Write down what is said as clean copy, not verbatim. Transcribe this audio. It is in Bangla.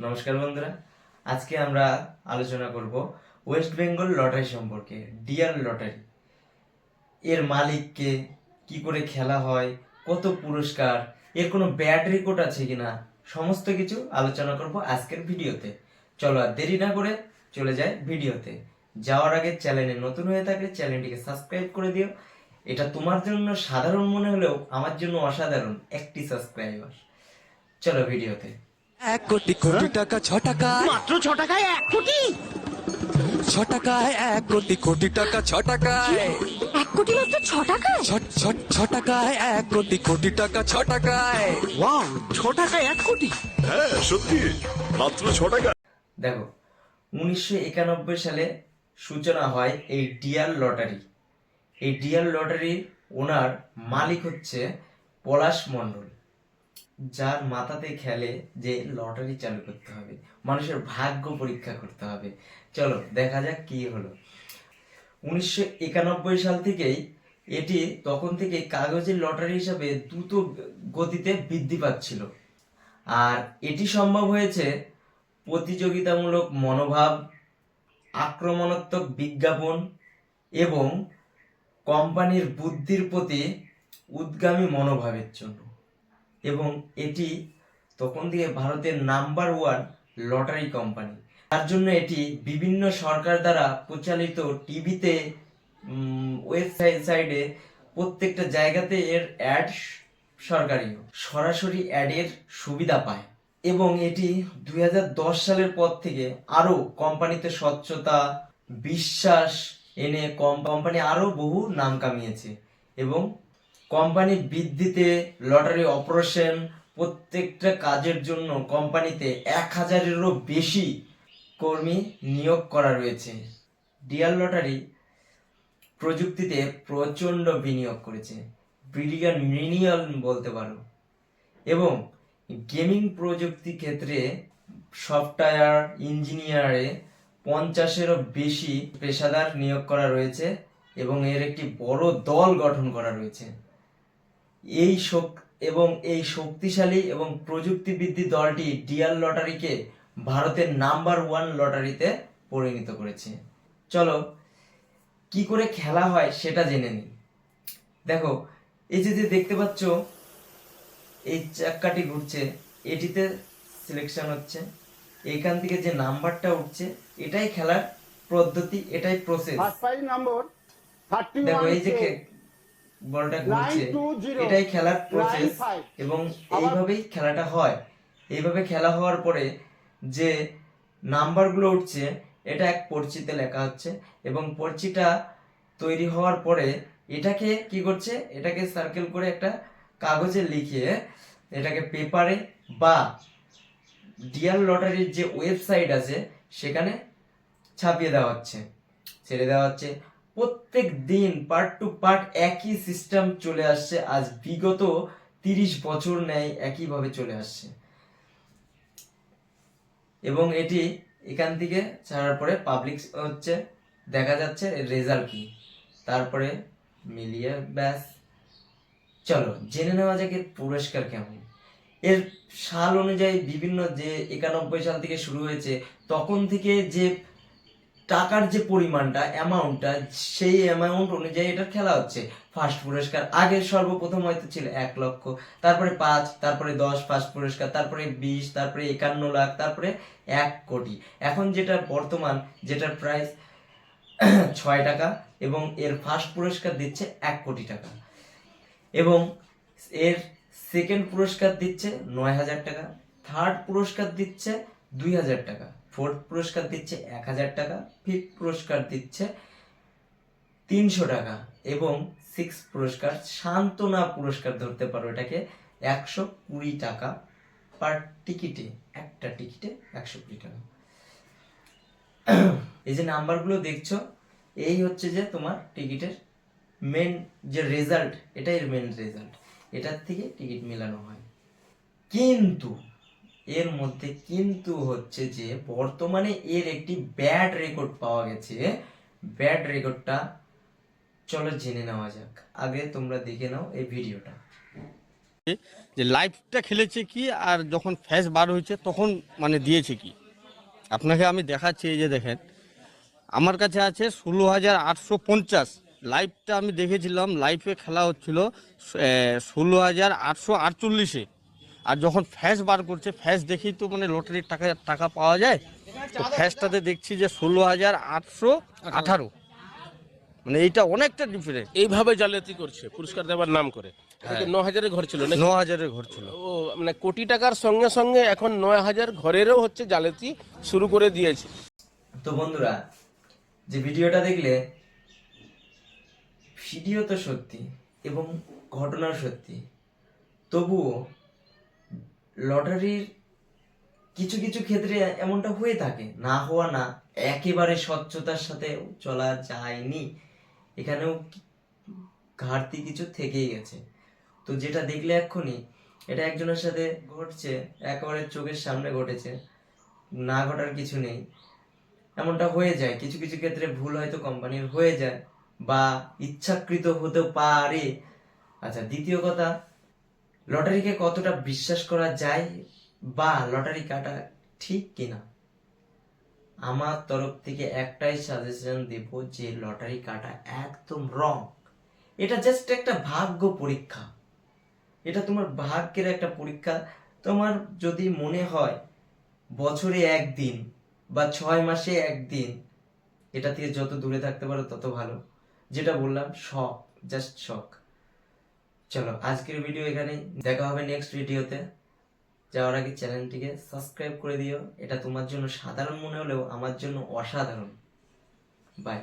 নমস্কার বন্ধুরা, আজকে আমরা আলোচনা করব ওয়েস্ট বেঙ্গল লটারি সম্পর্কে। ডিয়ার লটারি এর মালিককে, কি করে খেলা হয়, কত পুরস্কার, এর কোনো ব্যাড রেকর্ড আছে কিনা, সমস্ত কিছু আলোচনা করব আজকের ভিডিওতে। চলো আর দেরি না করে চলে যাই ভিডিওতে। যাওয়ার আগে চ্যানেলে নতুন হয়ে থাকলে চ্যানেলটিকে সাবস্ক্রাইব করে দিও। এটা তোমার জন্য সাধারণ মনে হলেও আমার জন্য অসাধারণ একটি সাবস্ক্রাইবার। চলো ভিডিওতে। 1 কোটি টাকা 6 টাকায় মাত্র 6 টাকায় 1 কোটি। 6 টাকায় 1 কোটি টাকা 6 টাকায় 1 কোটি মাত্র 6 টাকায়। 6 টাকায় 1 কোটি টাকা 6 টাকায়। ওয়াও, 6 টাকায় 1 কোটি। হ্যাঁ সত্যি, মাত্র 6 টাকা। দেখো, 1991 সালে সূচনা হয় এই ডিয়ার লটারি। এই ডিয়ার লটারির ওনার মালিক হচ্ছে পলাশ মণ্ডল, যার মাথাতে খেলে যে লটারি চালু করতে হবে, মানুষের ভাগ্য পরীক্ষা করতে হবে। চলো দেখা যাক কি হলো। 1991 সাল থেকেই এটি তখন থেকে কাগজের লটারি হিসাবে দ্রুত গতিতে বৃদ্ধি পাচ্ছিল। আর এটি সম্ভব হয়েছে প্রতিযোগিতামূলক মনোভাব, আক্রমণাত্মক বিজ্ঞাপন এবং কোম্পানির বুদ্ধির প্রতি উদ্গামী মনোভাবের জন্য। এবং এটি তখন থেকে ভারতের নাম্বার 1 লটারি কোম্পানি। তার জন্য এটি বিভিন্ন সরকার দ্বারা পরিচালিত টিভিতে, ওয়েবসাইটে, প্রত্যেকটা জায়গাতে এর অ্যাড সরকারিও সরাসরি অ্যাডের সুবিধা পায়। এবং এটি 2010 সালের পর থেকে আরো কোম্পানিতে স্বচ্ছতা, বিশ্বাস এনে কোম্পানি আরো বহু নাম কামিয়েছে। এবং কোম্পানি বৃদ্ধিতে, লটারি অপারেশন, প্রত্যেকটা কাজের জন্য কোম্পানিতে 1000-এরও বেশি কর্মী নিয়োগ করা রয়েছে। ডিয়ার লটারি প্রযুক্তিতে প্রচণ্ড বিনিয়োগ করেছে, ব্রিলিয়ান্ট মিলিয়ন বলতে পারো। এবং গেমিং প্রযুক্তি ক্ষেত্রে সফটওয়্যার ইঞ্জিনিয়ারে 50-এরও বেশি পেশাদার নিয়োগ করা রয়েছে এবং এর একটি বড় দল গঠন করা রয়েছে। এই শক্তিশালী এবং প্রযুক্তিবৃদ্ধি দলটি ডিয়ার লটারিকে ভারতের নাম্বার 1 লটারিতে পরিণত করেছে। চলো কি করে খেলা হয় সেটা জেনে নিই। দেখো, এই যে দেখতে পাচ্ছ, এই চাকাটি ঘুরছে, এটিতে সিলেকশন হচ্ছে, এইখান থেকে যে নাম্বারটা উঠছে এটাই খেলার পদ্ধতি, এটাই প্রসেস। দেখো এই যে বলটা ঘুরছে, এটাই খেলার প্রসেস এবং এইভাবেই খেলাটা হয়। এইভাবে খেলা হওয়ার পরে যে নাম্বারগুলো উঠছে এটা এক পর্চিতে লেখা হচ্ছে এবং পর্চিটা তৈরি হওয়ার পরে এটাকে কি করছে, এটাকে সার্কেল করে একটা কাগজে লিখিয়ে এটাকে পেপারে বা ডিয়ার লটারির যে ওয়েবসাইট আছে সেখানে ছাপিয়ে দেওয়া হচ্ছে, ছেড়ে দেওয়া হচ্ছে। প্রত্যেক দিন পার্ট টু পার্ট একই সিস্টেম চলে আসছে, আজ বিগত 30 বছর ন্যায় একইভাবে চলে আসছে। এবং এটি এখান থেকে ছাড়ার পরে পাবলিক হচ্ছে, দেখা যাচ্ছে রেজাল্ট কি, তারপরে মিলিয়ে ব্যাস। চলো জেনে নেওয়া যাক এর পুরস্কার কেমন। এর সাল অনুযায়ী বিভিন্ন, যে 91 সাল থেকে শুরু হয়েছে তখন থেকে যে টাকার যে পরিমাণটা, অ্যামাউন্টটা, সেই অ্যামাউন্ট অনুযায়ী এটা খেলা হচ্ছে। ফার্স্ট পুরস্কার আগে সর্বপ্রথম হয়তো ছিল 1 লক্ষ, তারপরে 5, তারপরে 10 ফার্স্ট পুরস্কার, তারপরে 20, তারপরে 51 লাখ, তারপরে 1 কোটি। এখন যেটা বর্তমান, যেটার প্রাইস 6 টাকা এবং এর ফার্স্ট পুরস্কার দিচ্ছে 1 কোটি টাকা এবং এর সেকেন্ড পুরস্কার দিচ্ছে 9000 টাকা, থার্ড পুরস্কার দিচ্ছে 2000 টাকা, ফোর্থ পুরস্কার দিচ্ছে 1000 টাকা, ফিফথ পুরস্কার দিচ্ছে 300 টাকা এবং সিক্স পুরস্কার, সান্ত্বনা পুরস্কার ধরতে পারো এটাকে, 120 টাকা পার টিকিটে। একটা টিকিটে 120 টাকা। এই যে নাম্বারগুলো দেখছো, এই হচ্ছে যে তোমার টিকিটের মেন যে রেজাল্ট, এটাই মেন রেজাল্ট, এটার থেকে টিকিট মেলানো হয়। কিন্তু এর মধ্যে কিন্তু হচ্ছে যে বর্তমানে এর একটি ব্যাড রেকর্ড পাওয়া গেছে। ব্যাড রেকর্ডটা চলো জেনে নেওয়া যাক। আগে তোমরা দেখে নাও এই ভিডিওটা। যে লাইভটা খেলেছে কি আর যখন ফ্যাশ বার হয়েছে তখন মানে দিয়েছে কি। আপনাকে আমি দেখাচ্ছি, এই যে দেখেন আমার কাছে আছে 16,850। লাইভটা আমি দেখেছিলাম, লাইভে খেলা হচ্ছিল 16,848-এ। আর যখন ফ্যাশ বার করছে, ফ্যাশ দেখেই তো মানে লটারির টাকা পাওয়া যায়। তো ফ্যাশটাতে দেখছি যে 16,818, মানে এইটা অনেকটা ডিফারেন্ট। এইভাবে জালিয়াতি করছে পুরস্কার দেওয়ার নাম করে। 9,000-এর ঘর ছিল নাকি? 9,000-এর ঘর ছিল। ও মানে কোটি টাকার সঙ্গে সঙ্গে এখন 9,000 ঘরেরও হচ্ছে জালিয়াতি শুরু করে দিয়েছে। তো বন্ধুরা, যে ভিডিওটা দেখলে, ভিডিও তো সত্যি এবং ঘটনাও সত্যি, তবুও লটারির কিছু কিছু ক্ষেত্রে এমনটা হয়ে থাকে, না হওয়া না, একেবারে স্বচ্ছতার সাথে চলা যায়নি, এখানেও ঘাটতি কিছু থেকেই গেছে। তো যেটা দেখলে এক্ষুনি, এটা একজনের সাথে ঘটছে, একেবারে চোখের সামনে ঘটেছে, না ঘটার কিছু নেই। এমনটা হয়ে যায়, কিছু কিছু ক্ষেত্রে ভুল হয়তো কোম্পানির হয়ে যায় বা ইচ্ছাকৃত হতে পারে। আচ্ছা, দ্বিতীয় কথা, লটারিকে কতটা বিশ্বাস করা যায় বা লটারি কাটা ঠিক কিনা, আমার তরফ থেকে একটাই সাজেশন দেব যে লটারি কাটা একদম রং। এটা জাস্ট একটা ভাগ্য পরীক্ষা, এটা তোমার ভাগ্যের একটা পরীক্ষা। তোমার যদি মনে হয় বছরে একদিন বা 6 মাসে একদিন, এটা থেকে যত দূরে থাকতে পারো তত ভালো। যেটা বললাম, শখ, জাস্ট শখ। চলো, আজকের ভিডিও এখানে, দেখা হবে নেক্সট ভিডিওতে। যাওয়ার আগে চ্যানেলটিকে সাবস্ক্রাইব করে দিও। এটা তোমার জন্য সাধারণ মনে হলেও আমার জন্য অসাধারণ। বাই।